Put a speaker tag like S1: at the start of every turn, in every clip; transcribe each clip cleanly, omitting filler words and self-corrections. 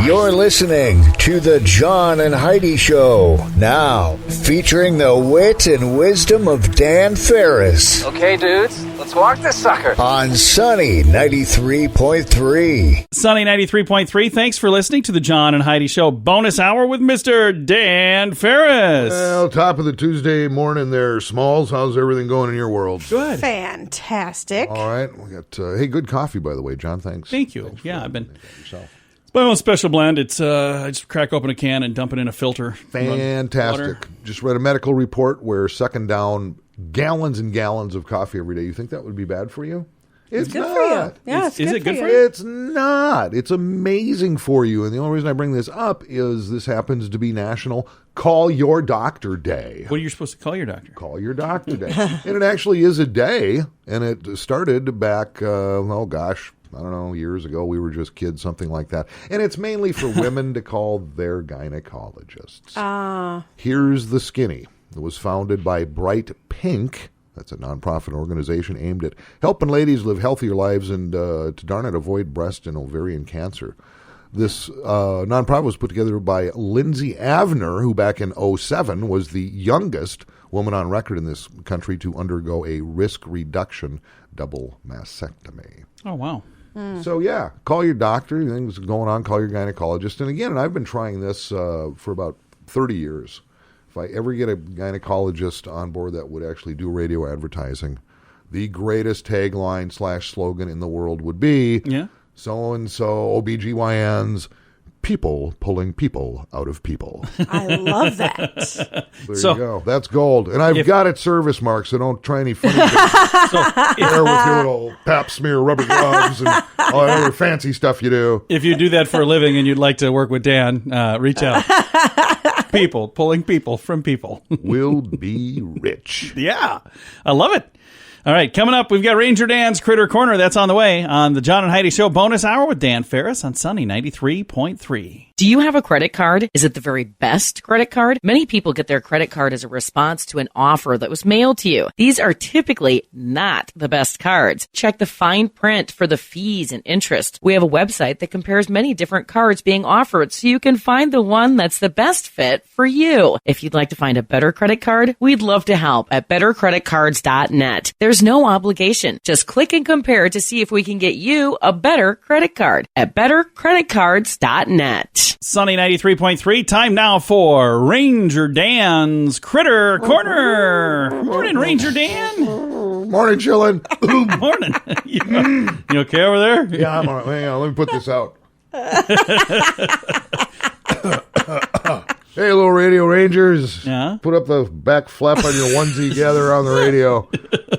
S1: You're listening to the John and Heidi Show. Now, featuring the wit and wisdom of Dan Farris.
S2: Okay, dudes, let's walk this sucker.
S1: On Sunny 93.3.
S3: Sunny 93.3, thanks for listening to the John and Heidi Show bonus hour with Mr. Dan Farris.
S4: Well, top of the Tuesday morning there, Smalls. How's everything going in your world?
S3: Good.
S5: Fantastic.
S4: All right. We got, hey, good coffee, by the way, John. Thanks.
S3: Thank you.
S4: Thanks
S3: I've been...
S4: yourself.
S3: My own special blend. It's I just crack open a can and dump it in a filter.
S4: Fantastic. Just read a medical report where sucking down gallons and gallons of coffee every day. You think that would be bad for you? It's
S5: good
S4: not.
S5: for you. Yeah,
S3: Is it good for you?
S4: It's not. It's amazing for you. And the only reason I bring this up is this happens to be National Call Your Doctor Day.
S3: What are you supposed to call your doctor?
S4: Call Your Doctor Day. And it actually is a day. And it started back, I don't know, years ago. We were just kids, something like that. And it's mainly for women to call their gynecologists. Here's the skinny. It was founded by Bright Pink. That's a nonprofit organization aimed at helping ladies live healthier lives and to avoid breast and ovarian cancer. This nonprofit was put together by Lindsay Avner, who back in 2007 was the youngest woman on record in this country to undergo a risk reduction double mastectomy.
S3: Oh, wow.
S4: So, yeah, call your doctor. Anything's going on, call your gynecologist. And again, I've been trying this for about 30 years. If I ever get a gynecologist on board that would actually do radio advertising, the greatest tagline / slogan in the world would be, so-and-so OBGYNs, people pulling people out of people.
S5: I love that.
S4: There you go. That's gold. And I've got it service marked, so don't try any funny things. There with your little pap smear rubber gloves and all that other fancy stuff you do.
S3: If you do that for a living and you'd like to work with Dan, reach out. People, pulling people from people.
S4: Will be rich.
S3: Yeah, I love it. All right, coming up, we've got Ranger Dan's Critter Corner. That's on the way on the John and Heidi Show bonus hour with Dan Farris on Sunny 93.3.
S6: Do you have a credit card? Is it the very best credit card? Many people get their credit card as a response to an offer that was mailed to you. These are typically not the best cards. Check the fine print for the fees and interest. We have a website that compares many different cards being offered so you can find the one that's the best fit for you. If you'd like to find a better credit card, we'd love to help at bettercreditcards.net. There's no obligation. Just click and compare to see if we can get you a better credit card at bettercreditcards.net.
S3: Sunny 93.3. Time now for Ranger Dan's Critter Corner. Morning, Ranger Dan.
S4: Morning, chillin'.
S3: Morning. You okay over there?
S4: Yeah, I'm all right. Hang on, let me put this out. Hey, little radio rangers.
S3: Yeah?
S4: Put up the back flap on your onesie, gather on the radio.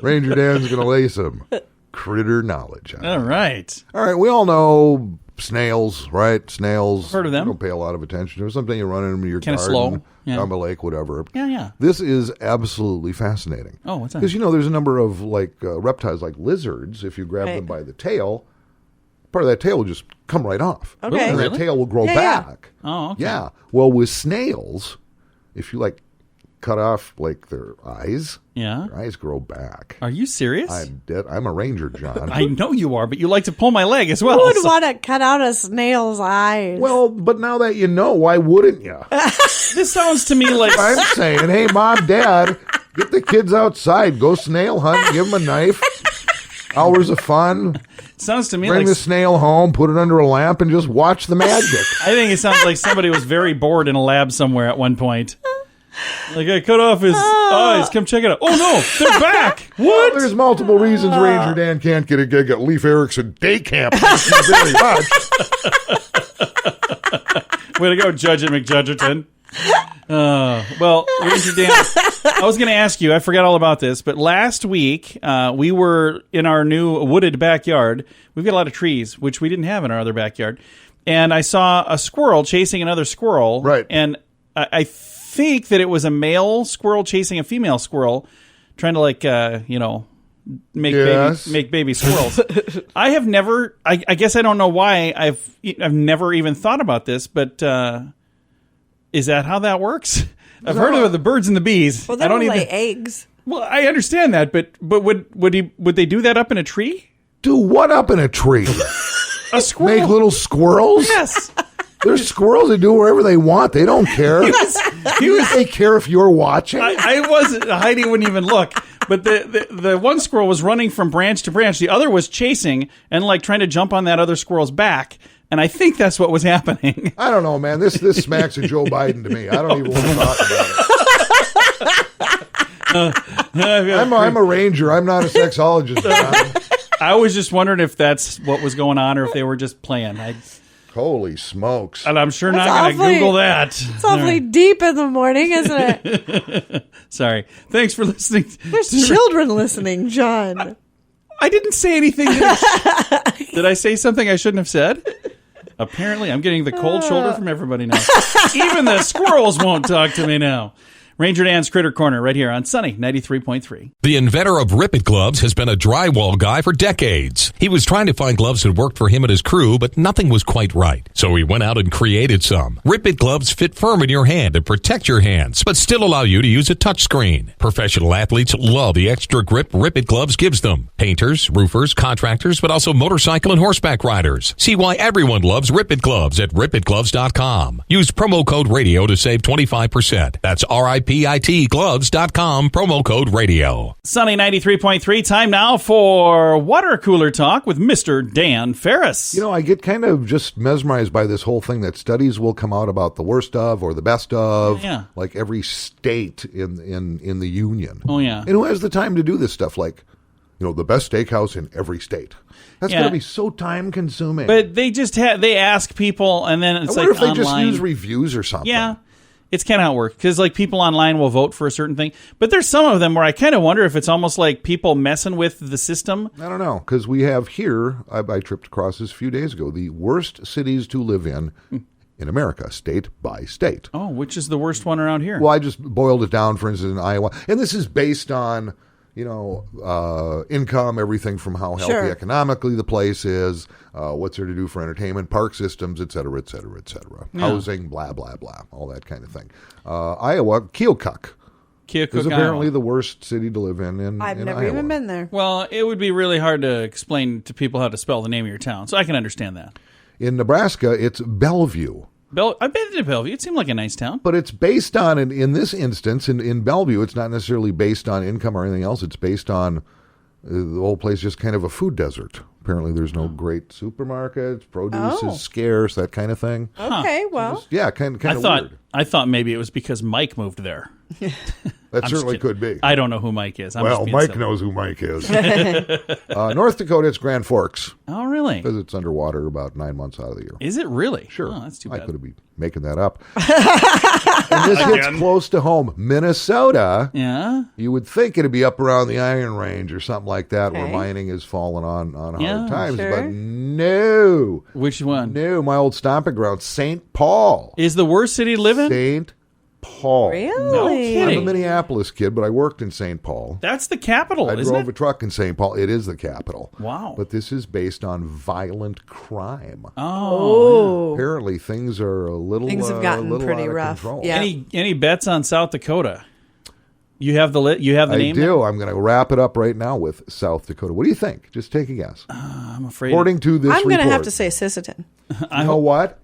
S4: Ranger Dan's going to lay some critter knowledge on
S3: All right.
S4: All right, we all know snails, right? Snails.
S3: Heard of them.
S4: You don't pay a lot of attention to. Something you run into in your
S3: Kinda
S4: garden,
S3: slow. Yeah.
S4: down the lake, whatever.
S3: Yeah.
S4: This is absolutely fascinating.
S3: Oh, what's that?
S4: Because, there's a number of reptiles like lizards. If you grab them by the tail, part of that tail will just come right off.
S5: Okay.
S4: And that
S3: Really?
S4: tail will grow back.
S3: Oh, okay.
S4: Yeah. Well, with snails, if you cut off their eyes,
S3: Yeah.
S4: their eyes grow back.
S3: Are you serious?
S4: I'm dead. I'm a ranger, John.
S3: I know you are, but you like to pull my leg as well.
S5: Who would
S3: so-
S5: want to cut out a snail's eyes?
S4: Well, but now that you know, why wouldn't you?
S3: This sounds to me like
S4: I'm saying, hey, Mom, Dad, get the kids outside. Go snail hunt. Give them a knife. Hours of fun.
S3: sounds to me
S4: Bring
S3: like
S4: the snail home, put it under a lamp, and just watch the magic.
S3: I think it sounds like somebody was very bored in a lab somewhere at one point. Like, I cut off his eyes. Come check it out. Oh, no, they're back.
S4: Well,
S3: What?
S4: there's multiple reasons Ranger Dan can't get a gig at Leif Erikson Day Camp. Thank you very much.
S3: Way to go, Judge and McJudgerton. Well, Ranger Dan, I was going to ask you, I forgot all about this, but last week we were in our new wooded backyard. We've got a lot of trees, which we didn't have in our other backyard. And I saw a squirrel chasing another squirrel.
S4: Right.
S3: And I think that it was a male squirrel chasing a female squirrel, trying to make baby squirrels. I have never. I guess I don't know why. I've never even thought about this, but is that how that works? I've heard of the birds and the bees.
S5: Well, they don't lay eggs.
S3: Well, I understand that, but would they do that up in a tree?
S4: Do what up in a tree?
S3: A squirrel?
S4: Make little squirrels?
S3: Yes.
S4: There's squirrels that do wherever they want. They don't care. They care if you're watching.
S3: I wasn't. Heidi wouldn't even look. But the one squirrel was running from branch to branch. The other was chasing and like trying to jump on that other squirrel's back. And I think that's what was happening.
S4: I don't know, man. This smacks of Joe Biden to me. I don't even want to talk about it. I'm a ranger. I'm not a sexologist.
S3: I was just wondering if that's what was going on or if they were just playing.
S4: Holy smokes.
S3: And I'm sure
S5: That's
S3: not going to
S5: awfully-
S3: Google that.
S5: It's awfully deep in the morning, isn't it?
S3: Sorry. Thanks for listening.
S5: There's children listening, John.
S3: I didn't say anything. Did I say something I shouldn't have said? Apparently, I'm getting the cold shoulder from everybody now. Even the squirrels won't talk to me now. Ranger Dan's Critter Corner right here on Sunny 93.3.
S7: The inventor of Rip It gloves has been a drywall guy for decades. He was trying to find gloves that worked for him and his crew, but nothing was quite right. So he went out and created some. Rip It gloves fit firm in your hand and protect your hands, but still allow you to use a touchscreen. Professional athletes love the extra grip Rip It gloves gives them. Painters, roofers, contractors, but also motorcycle and horseback riders. See why everyone loves Rip It gloves at ripitgloves.com. Use promo code radio to save 25%. That's RIPIT gloves.com, promo code radio.
S3: Sunny 93.3, time now for Water Cooler Talk with Mr. Dan Farris.
S4: You know, I get kind of just mesmerized by this whole thing that studies will come out about the worst of or the best of,
S3: Yeah.
S4: like every state in the union.
S3: Oh, yeah.
S4: And who has the time to do this stuff? Like, you know, the best steakhouse in every state. That's
S3: Yeah.
S4: going to be so time consuming.
S3: But they just they ask people, and then
S4: I
S3: it's
S4: wonder
S3: like
S4: if they
S3: online.
S4: just use reviews or something.
S3: Yeah. It's kind of how it works because like people online will vote for a certain thing, but there's some of them where I kind of wonder if it's almost like people messing with the system.
S4: I don't know, because we have here, I tripped across this a few days ago, the worst cities to live in America, state by state.
S3: Oh, which is the worst one around here?
S4: Well, I just boiled it down, for instance, in Iowa. And this is based on, you know, income, everything from how healthy
S5: Sure.
S4: economically the place is, what's there to do for entertainment, park systems, et cetera, et cetera, et cetera.
S3: Yeah.
S4: Housing, blah, blah, blah, all that kind of thing. Iowa, Keokuk
S3: Keokuk,
S4: is apparently
S3: Iowa.
S4: the worst city to live in
S5: I've
S4: in
S5: never
S4: Iowa.
S5: even been there.
S3: Well, it would be really hard to explain to people how to spell the name of your town, so I can understand that.
S4: In Nebraska, it's Bellevue.
S3: I've been to Bellevue. It seemed like a nice town.
S4: But it's based on, in this instance, in Bellevue, it's not necessarily based on income or anything else. It's based on the whole place just kind of a food desert. Apparently there's no great supermarkets, produce
S5: Oh.
S4: is scarce, that kind of thing.
S5: Okay, well,
S4: Yeah, kind of weird.
S3: I thought maybe it was because Mike moved there.
S4: That certainly could be.
S3: I don't know who Mike is. I'm
S4: Well,
S3: just being
S4: Mike
S3: silly.
S4: knows who Mike is. North Dakota, it's Grand Forks,
S3: Oh, really?
S4: because it's underwater about 9 months out of the year.
S3: Is it really?
S4: Sure.
S3: Oh, that's too
S4: I
S3: bad.
S4: could be making that up. And this hits close to home. Minnesota,
S3: Yeah.
S4: you would think it'd be up around the Iron Range or something like that, where
S5: Okay.
S4: mining has fallen on
S3: Yeah,
S4: hard times.
S5: sure.
S4: But no.
S3: Which one?
S4: No, my old stomping ground, St. Paul.
S3: Is the worst city to live in?
S4: St. Paul.
S5: really?
S4: I'm a
S3: kidding.
S4: Minneapolis kid, but I worked in St. Paul.
S3: That's the capital,
S4: I
S3: isn't
S4: drove
S3: it?
S4: a truck in St. Paul. It is the capital.
S3: Wow.
S4: But this is based on violent crime.
S5: Oh,
S4: Apparently, things are a little
S5: Things have gotten
S4: little
S5: pretty
S4: out of
S5: rough.
S4: control.
S5: Yeah.
S3: Any bets on South Dakota? You have the You have the
S4: I
S3: name.
S4: do. I'm going to wrap it up right now with South Dakota. What do you think? Just take a guess.
S3: I'm afraid.
S4: According to this
S5: I'm going to
S4: report,
S5: have to say Sisseton.
S4: you know what?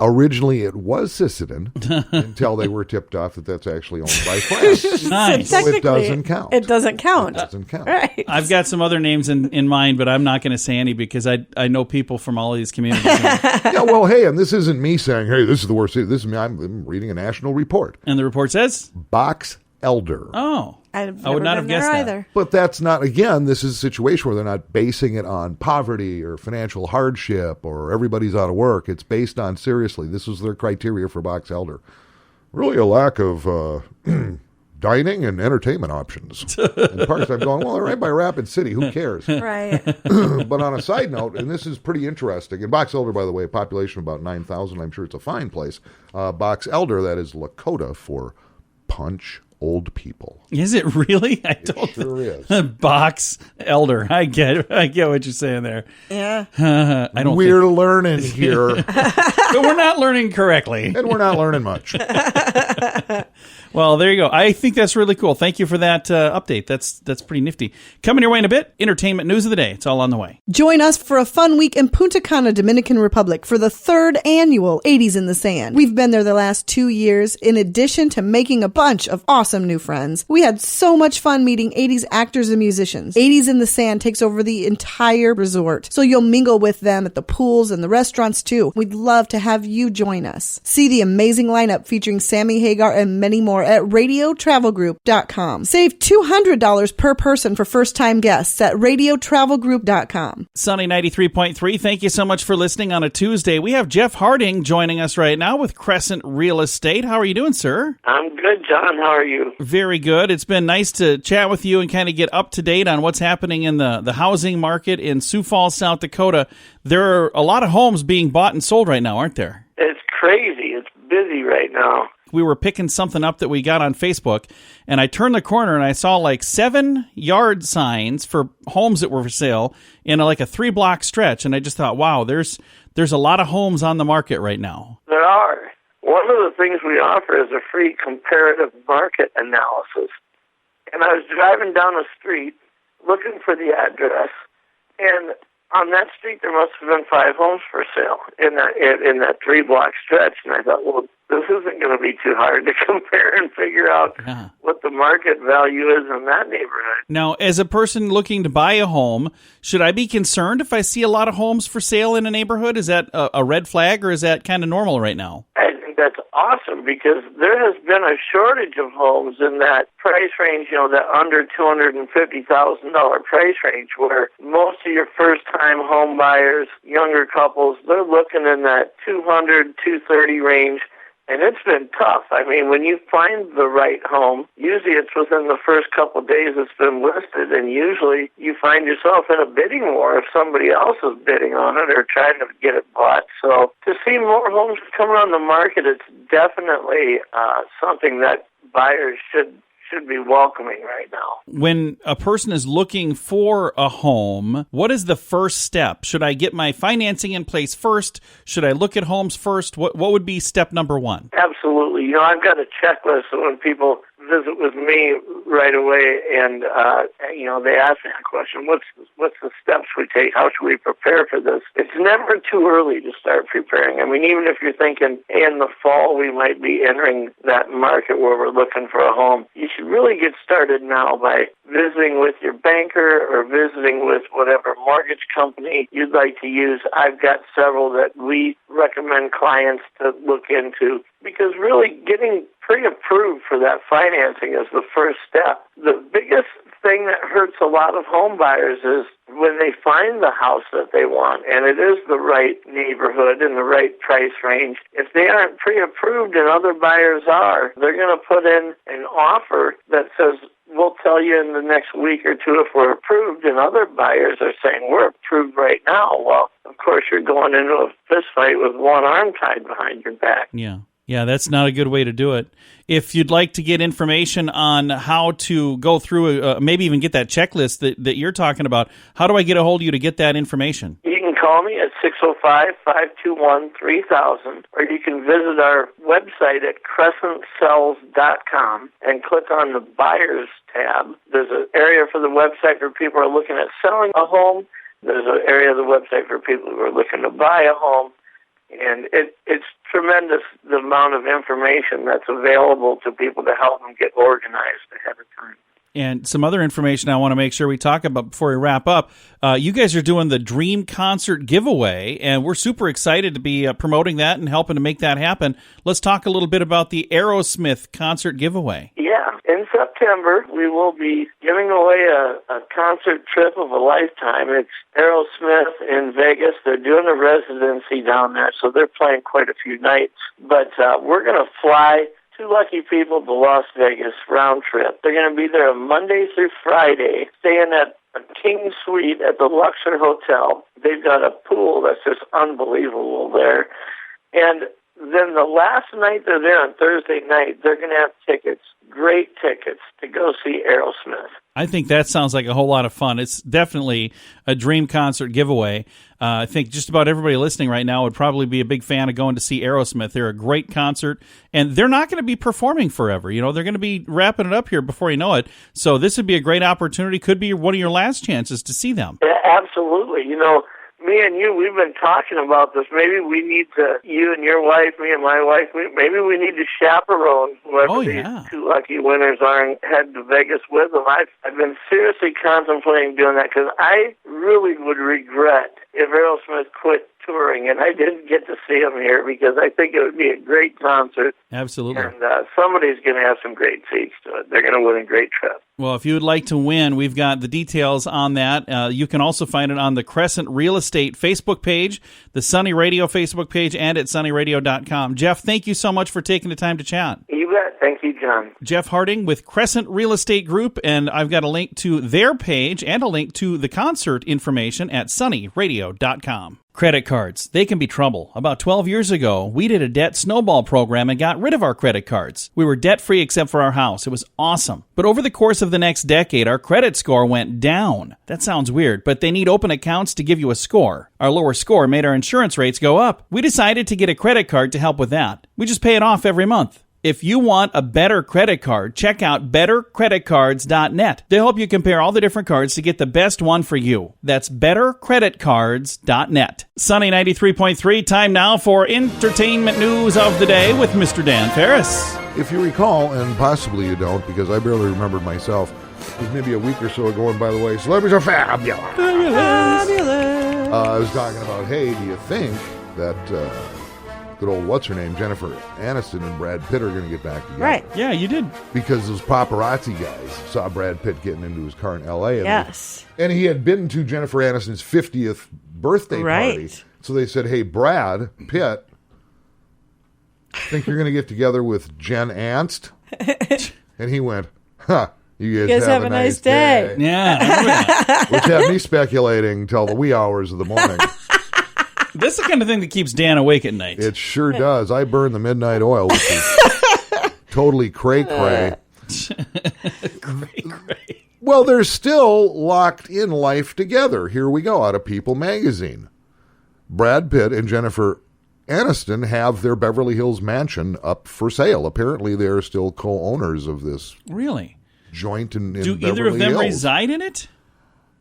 S4: Originally, it was Sisseton until they were tipped off that that's actually owned by France.
S3: Nice.
S4: So it
S5: Technically,
S4: doesn't count.
S5: It doesn't count.
S4: It doesn't count.
S5: Right.
S3: I've got some other names in mind, but I'm not going to say any because I know people from all of these communities.
S4: Yeah, well, hey, and this isn't me saying, hey, this is the worst city. This is me. I'm reading a national report.
S3: And the report says,
S4: Box Elder.
S3: oh,
S5: I've
S3: I would
S5: never
S3: not have
S5: been there
S3: guessed that.
S5: either.
S4: But that's not, again, this is a situation where they're not basing it on poverty or financial hardship or everybody's out of work. It's based on, seriously, this was their criteria for Box Elder. Really a lack of dining and entertainment options. And parks, I'm going, well, they're right by Rapid City. Who cares?
S5: Right.
S4: But on a side note, and this is pretty interesting, and Box Elder, by the way, a population of about 9,000. I'm sure it's a fine place. Box Elder, that is Lakota for punch old people.
S3: Is it really? I don't.
S4: It sure is.
S3: Box elder. I get what you're saying there.
S5: Yeah.
S3: I don't.
S4: We're learning here,
S3: but we're not learning correctly,
S4: and we're not learning much.
S3: Well, there you go. I think that's really cool. Thank you for that update. That's pretty nifty. Coming your way in a bit, entertainment news of the day. It's all on the way.
S8: Join us for a fun week in Punta Cana, Dominican Republic for the 3rd annual 80s in the Sand. We've been there the last 2 years. In addition to making a bunch of awesome new friends, we had so much fun meeting 80s actors and musicians. 80s in the Sand takes over the entire resort, so you'll mingle with them at the pools and the restaurants too. We'd love to have you join us. See the amazing lineup featuring Sammy Hagar and many more at radiotravelgroup.com. Save $200 per person for first-time guests at radiotravelgroup.com.
S3: Sunny 93.3, thank you so much for listening on a Tuesday. We have Jeff Harding joining us right now with Crescent Real Estate. How are you doing, sir?
S9: I'm good, John. How are you?
S3: Very good. It's been nice to chat with you and kind of get up to date on what's happening in the housing market in Sioux Falls, South Dakota. There are a lot of homes being bought and sold right now, aren't there?
S9: It's crazy. It's busy right now.
S3: We were picking something up that we got on Facebook, and I turned the corner and I saw like 7 yard signs for homes that were for sale in like a 3-block stretch. And I just thought, wow, there's a lot of homes on the market right now.
S9: There are. One of the things we offer is a free comparative market analysis. And I was driving down a street looking for the address, and on that street there must have been 5 homes for sale in that 3-block stretch. And I thought, well, this isn't going to be too hard to compare and figure out what the market value is in that neighborhood.
S3: Now, as a person looking to buy a home, should I be concerned if I see a lot of homes for sale in a neighborhood? Is that a red flag, or is that kind of normal right now?
S9: I think that's awesome, because there has been a shortage of homes in that price range, that under $250,000 price range, where most of your first-time home buyers, younger couples, they're looking in that $200,000, $230,000 range. And it's been tough. I mean, when you find the right home, usually it's within the first couple of days it's been listed, and usually you find yourself in a bidding war if somebody else is bidding on it or trying to get it bought. So to see more homes coming on the market, it's definitely something that buyers should be welcoming right now.
S3: When a person is looking for a home, what is the first step? Should I get my financing in place first? Should I look at homes first? What would be step number 1?
S9: Absolutely. I've got a checklist, so when people visit with me right away and, they ask me that question, what's the steps we take? How should we prepare for this? It's never too early to start preparing. I mean, even if you're thinking in the fall we might be entering that market where we're looking for a home, you should really get started now by visiting with your banker or visiting with whatever mortgage company you'd like to use. I've got several that we recommend clients to look into, because really getting pre-approved for that financing is the first step. The biggest thing that hurts a lot of home buyers is when they find the house that they want, and it is the right neighborhood and the right price range. If they aren't pre-approved and other buyers are, they're going to put in an offer that says, we'll tell you in the next week or two if we're approved, and other buyers are saying, we're approved right now. Well, of course, you're going into a fist fight with one arm tied behind your back.
S3: Yeah, that's not a good way to do it. If you'd like to get information on how to go through, maybe even get that checklist that you're talking about, how do I get a hold of you to get that information?
S9: You can call me at 605-521-3000, or you can visit our website at crescentsells.com and click on the Buyers tab. There's an area for the website for people who are looking at selling a home. There's an area of the website for people who are looking to buy a home. And it's tremendous, the amount of information that's available to people to help them get organized ahead of time.
S3: And some other information I want to make sure we talk about before we wrap up. You guys are doing the Dream Concert giveaway, and we're super excited to be promoting that and helping to make that happen. Let's talk a little bit about the Aerosmith concert giveaway.
S9: Yeah, in September, we will be giving away a concert trip of a lifetime. It's Aerosmith in Vegas. They're doing a residency down there, so they're playing quite a few nights. But we're going to fly 2 lucky people to Las Vegas round trip. They're going to be there Monday through Friday, staying at a king suite at the Luxor Hotel. They've got a pool that's just unbelievable there. And then the last night they're there on Thursday night, they're going to have tickets, great tickets, to go see Aerosmith.
S3: I think that sounds like a whole lot of fun. It's definitely a dream concert giveaway. I think just about everybody listening right now would probably be a big fan of going to see Aerosmith. They're a great concert, and they're not going to be performing forever. You know, they're going to be wrapping it up here before you know it. So this would be a great opportunity. Could be one of your last chances to see them.
S9: Yeah, absolutely. You know, me and you, we've been talking about this. Maybe we need to, you and your wife, me and my wife, maybe we need to chaperone whoever these two lucky winners are and head to Vegas with them. I've been seriously contemplating doing that because I really would regret if Aerosmith quit touring and I didn't get to see them here, because I think it would be a great concert.
S3: Absolutely.
S9: And somebody's going to have some great seats to it. They're going to win a great trip.
S3: Well, if you would like to win, we've got the details on that. You can also find it on the Crescent Real Estate Facebook page, the Sunny Radio Facebook page, and at sunnyradio.com. Jeff, thank you so much for taking the time to chat.
S9: You bet. Thank you, John.
S3: Jeff Harding with Crescent Real Estate Group, and I've got a link to their page and a link to the concert information at sunnyradio.com. Credit cards, they can be trouble. About 12 years ago, we did a debt snowball program and got rid of our credit cards. We were debt-free except for our house. It was awesome. But over the course of the next decade, our credit score went down. That sounds weird, but they need open accounts to give you a score. Our lower score made our insurance rates go up. We decided to get a credit card to help with that. We just pay it off every month. If you want a better credit card, check out bettercreditcards.net. They'll help you compare all the different cards to get the best one for you. That's bettercreditcards.net. Sunny 93.3, time now for entertainment news of the day with Mr. Dan Farris.
S4: If you recall, and possibly you don't, because I barely remembered myself, it was maybe a week or so ago, and by the way, celebrities are fabulous.
S8: Fabulous.
S4: I was talking about, hey, do you think that good old what's-her-name, Jennifer Aniston and Brad Pitt are going to get back together?
S8: Right.
S3: Yeah, you did.
S4: Because those paparazzi guys saw Brad Pitt getting into his car in L.A.
S8: Yes.
S4: And he had been to Jennifer Aniston's 50th birthday party. So they said, hey, Brad Pitt, think you're going to get together with Jen Anst? And he went, you guys have a nice day.
S3: Yeah.
S4: Which had me speculating till the wee hours of the morning.
S3: This is the kind of thing that keeps Dan awake at night.
S4: It sure does. I burn the midnight oil, which is totally cray-cray.
S3: Cray-cray.
S4: Well, they're still locked in life together. Here we go, out of People magazine. Brad Pitt and Jennifer Aniston have their Beverly Hills mansion up for sale. Apparently, they're still co-owners of this joint in
S3: Do
S4: Beverly
S3: either of them
S4: Hills.
S3: reside in it?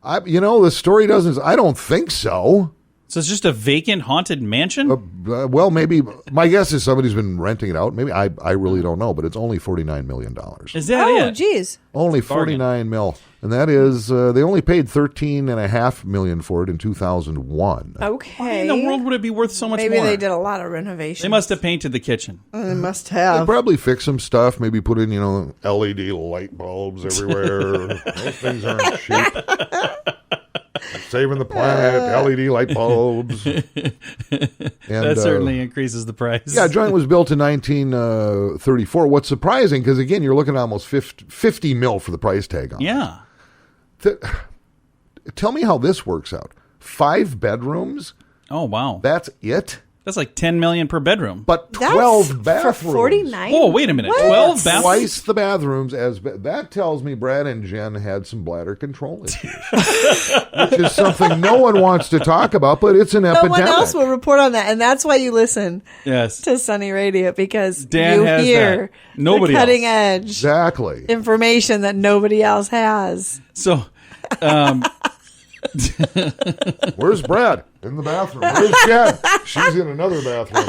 S4: The story doesn't. I don't think so.
S3: So it's just a vacant, haunted mansion?
S4: Well, maybe. My guess is somebody's been renting it out. Maybe. I really don't know, but it's only $49 million.
S3: Is that it?
S8: Oh, geez.
S4: Only $49 million. And that is, they only paid $13.5 million for it in 2001.
S8: Okay.
S3: Why in the world would it be worth so much
S8: Maybe
S3: more?
S8: they did a lot of renovations.
S3: They must have painted the kitchen.
S8: They must
S4: They
S8: have.
S4: probably fixed some stuff, maybe put in, LED light bulbs everywhere. Those things aren't cheap. Saving the planet, LED light bulbs. And,
S3: that certainly increases the price.
S4: Yeah, joint was built in 1934. What's surprising, because again, you're looking at almost 50 mil for the price tag on it.
S3: Yeah.
S4: Tell me how this works out. 5 bedrooms?
S3: Oh, wow.
S4: That's it?
S3: That's like $10 million per bedroom.
S4: But 12 bathrooms.
S8: For 49?
S3: Oh, wait a minute.
S8: What?
S3: 12 bathrooms?
S4: Twice the bathrooms that tells me Brad and Jen had some bladder control issues. Which is something no one wants to talk about, but it's an epidemic.
S8: No one else will report on that, and that's why you listen
S3: Yes.
S8: to Sunny Radio, because
S3: Dan
S8: you
S3: has
S8: hear
S3: that. Nobody
S8: the cutting
S3: else.
S8: edge
S4: Exactly.
S8: information that nobody else has.
S3: So,
S4: Where's Brad? In the bathroom. Where's Jen? She's in another bathroom.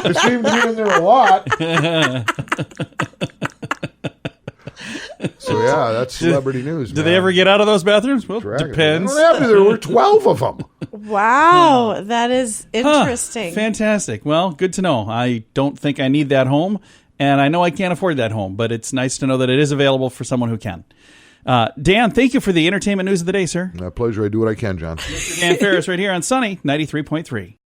S4: They seem to be in there a lot. So, yeah, that's celebrity news.
S3: do they ever get out of those bathrooms? Well, depends.
S4: There were 12 of them.
S8: Wow, that is interesting.
S3: Fantastic. Well, good to know. I don't think I need that home, and I know I can't afford that home, but it's nice to know that it is available for someone who can. Dan, thank you for the entertainment news of the day, sir.
S4: My pleasure. I do what I can, John.
S3: Dan Farris right here on Sunny 93.3.